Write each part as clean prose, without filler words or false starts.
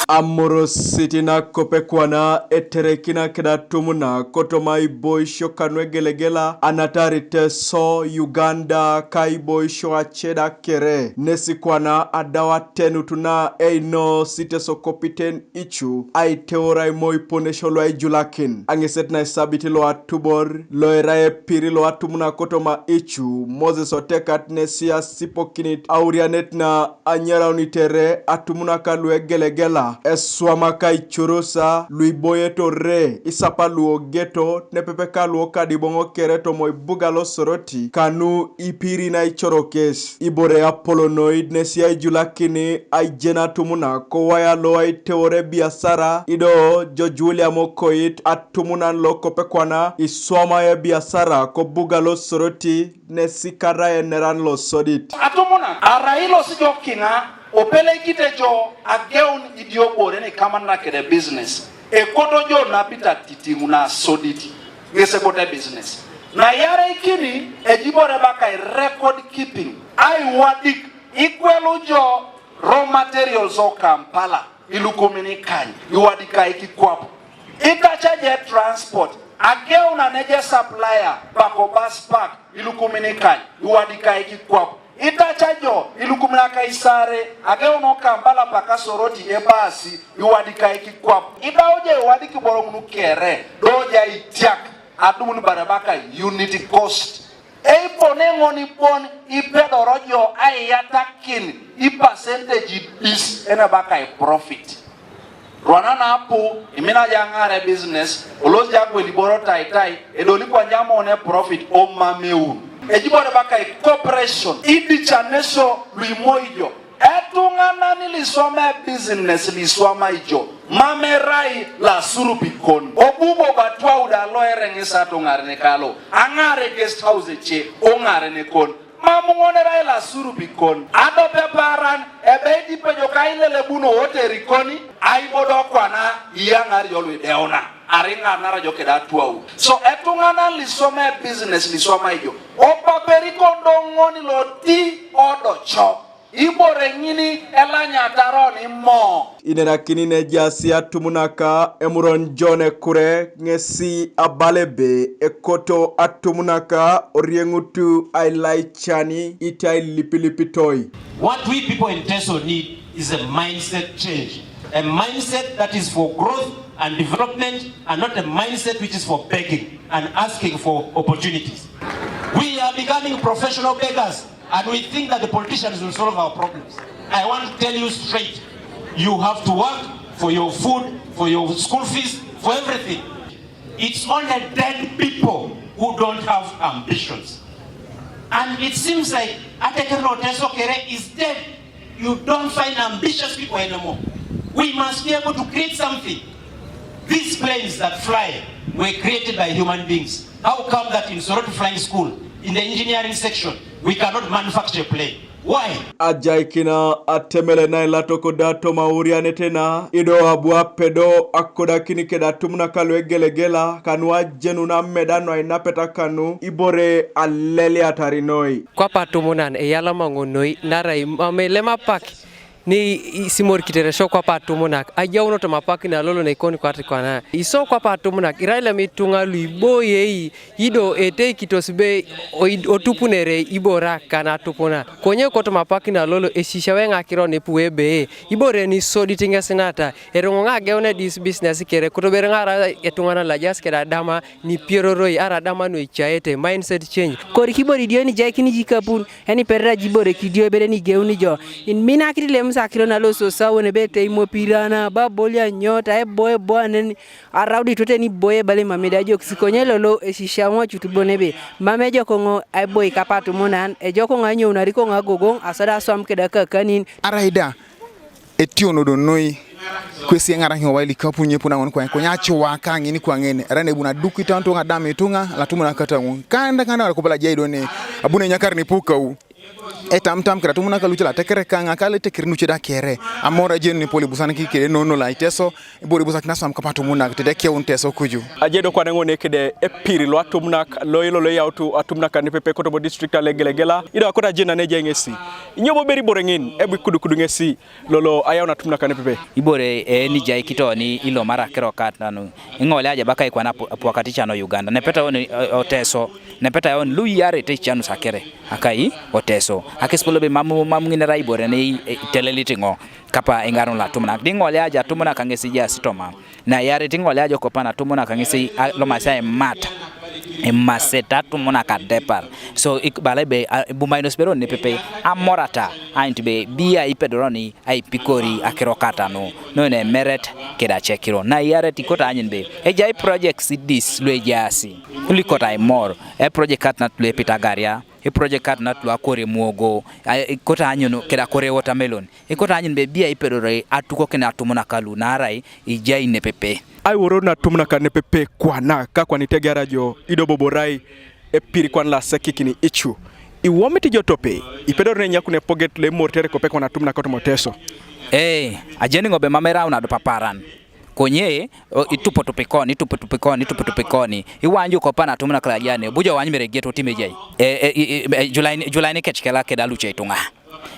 Amoro sitina kopekwana eterekina keda tumuna kotomai boisho kanwe gelegela anatari Teso Uganda kai boisho acheda kere nesikwana adawa tenutuna eino siteso kopiten ichu ai teorai moi ponesho lo Ajulakin angeset na isabiti lo atubor lo erae piri lo atumuna kotoma ichu Moses otekat nesia sipokinit aurianet na anyara unitere atumuna kalwe gelegela eswama kai churusa lui boyeto re isapa luo geto nepepeka luo kadibongo kereto moi bugalo soroti kanu ipiri na ichorokes ibore apolonoid nesia Ajulakini aijena tumuna kowaya lo ai teore biasara ido jojulia mokoit atumuna lo kopekwana iswama ya biasara ko bugalo soroti nesikara eneran lo sodit atumuna arailo sijokinga opele kitejo ageun idiobore ne kama na kede business e kotojo na pita titimuna soditi ngese kote business na yare ikini ejibore baka record keeping ai wadik ikwelu jo raw materials o Kampala ilukomini kanyi iwadika ikikwapo itachaje transport ageun aneje supplier bako bus park ilukomini kanyi iwadika ikikwapo itachajo ilukumina kaisare ageo no Kampala paka soroti ebasi iwadika ikikwapo idaoje iwadiki boromunu kere doja itiak adumunu barabaka unity cost eiponengoni pon ipedorojo ayatakin i percentage is ena baka profit Rwana hapo imina jangare business olozi yako iliboro tai edoli kwa njama one profit o mameu ejibore baka corporation idi chanesho luimoijo etungana nilisome business lisoma ijo mamerai la surupikon obubo batwa udalo erengisa tungare kalo angare guest house che ongare ne kon mamungonera la surupikon adobe paran ebedi pejo kailele buno hoteri koni aibodo kwana iyangari yolwe deona aringa nara joke datuau so etungana lisome business lisoma ijo opaperi kondongoni loti odo cho ibore ngini elanya taroni mo inena kinine jasi Atumunaka emuron jone kure ngesi abalebe ekoto Atumunaka oriengutu ailai chani itai lipilipitoi. What we people in Teso need is a mindset change, a mindset that is for growth and development and not a mindset which is for begging and asking for opportunities. We are becoming professional beggars and we think that the politicians will solve our problems. I want to tell you straight, you have to work for your food, for your school fees, for everything. It's only dead people who don't have ambitions. And it seems like Teso is dead. You don't find ambitious people anymore. We must be able to create something. These planes that fly were created by human beings. How come that in Soroti Flying School, in the engineering section, we cannot manufacture a plane? Why? Ajaikina atemele na ilatoko dato mauriane tena ido abua pedo akoda kini keda tumuna kalwe gelegela kanwa jenuna medano inapeta kanu ibore alele atarinoi kwa patumunan eyala mangonoi narai mamelema paki ni simor kiteresho kwa Atumunak ajauno to mapaki na lolo na ikoni kwa atikwana iso kwa Atumunak iraila mitunga luiboye ido ete kitosbe otupunere ibora kana tupuna konye ko to mapaki na lolo eshishawe ngakiro ne puebe ibore ni sodi tinga senata eronga geone this business kere kutobere ngara etungana la jaskera dama ni pieroroi ara dama no ichaete mindset change kori kibori dio ni jaikini jikapun yani perra jibore kidio bere ni geuni jo in mina kidile sakirona lo so sawone bete imopirana babolia nyota boy boanen araudi tote ni boye bale mamedajo kisikonyelo lo eshishamwa chutubonebe mamejo kongo ay boy kapatu monan ejoko nganyo unariko ngagogong asada swamkeda kakanin araida etiono do noi kwesi ngara hiwa wali kapunye puna ngon kwa nyacho waka ngini kwa ngene rane buna duku tanto ngadame tunga la tumuna katangu kanda wala kubala jaido ne abune nyakari ni puka u etam kra Atumunak luchela tekere kanga kale tekere nucheda kere amora jen ni poli busana ki kere no la Teso bori busak nasam ka Atumunak te deke un Teso kuju ajedo kwa ngone kede epiri lo Atumunak lo yautu Atumunak ni pepe kotobo district legelegela ida akota jena ne jengesi nyobo beri borengin ebu kudu ngesi lolo ayawna Atumunak ni pepe ibore ni jai kitoni ilo mara kero katanu ingole aje baka ikwana wakati chano Uganda nepeta oni Teso nepeta on luyare te chanu sakere akai Teso akespolo be mamu ngine raibore ne telelitingo kapa engaron la Atumunak dingole aje Atumunak ngesi ja sitoma na yare tingole aje kopana Atumunak ngesi lo masai mata emaseta Atumunak depar so ikbale be bumaino spero ne pepe amorata aintbe bia ipedoroni ai pikori akirokata no ne meret keda chekiro na yare tikota anyinbe ejai projects this lejasi ulikota imor project katna tule pitagaria project katna tule akore muogo ikota anyono keda kore watermelon ikota anyinbe bia ipedore atuko kena Atumunak lunarai ijai ne pepe ai woro na Atumunak ne pepe kwana kakwa nitegarajo idoboborai epiri kwan la sekikini ichu iwomiti jotope ipedore nyakune poget le mortere kope kwana Atumunak kotomo Teso ajeni ngobe mamera una do paparan konye itupo tupikoni iwanju kopana Atumunak la jane bujo wanyimere geto timejai July ne ketchkela kedaluche itunga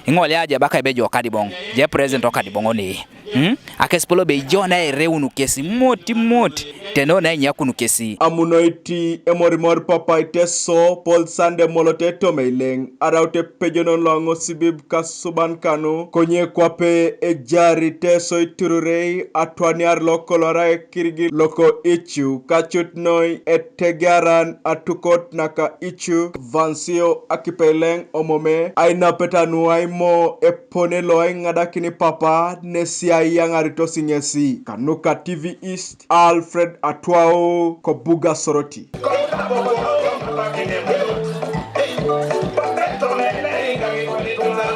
ingole aje baka bejo kadibong je president okadibongo ni akespolo be jona reunu kesi moti tenona nyakunu kesi amunoiti emorimor papa Teso Paul Sande molote tomeileng araute pejonon longo sibib kasuban kanu konye kwape ejari Teso itururei atwaniar lokolora kirigi loko ichu kachut noi etegaran atukot naka ichu vansio akipeleng omome aina petanu aimo epone loe ngadakini papa nesia yang arito singesi Kanuka TV East Alfred Atwao Kobuga Soroti.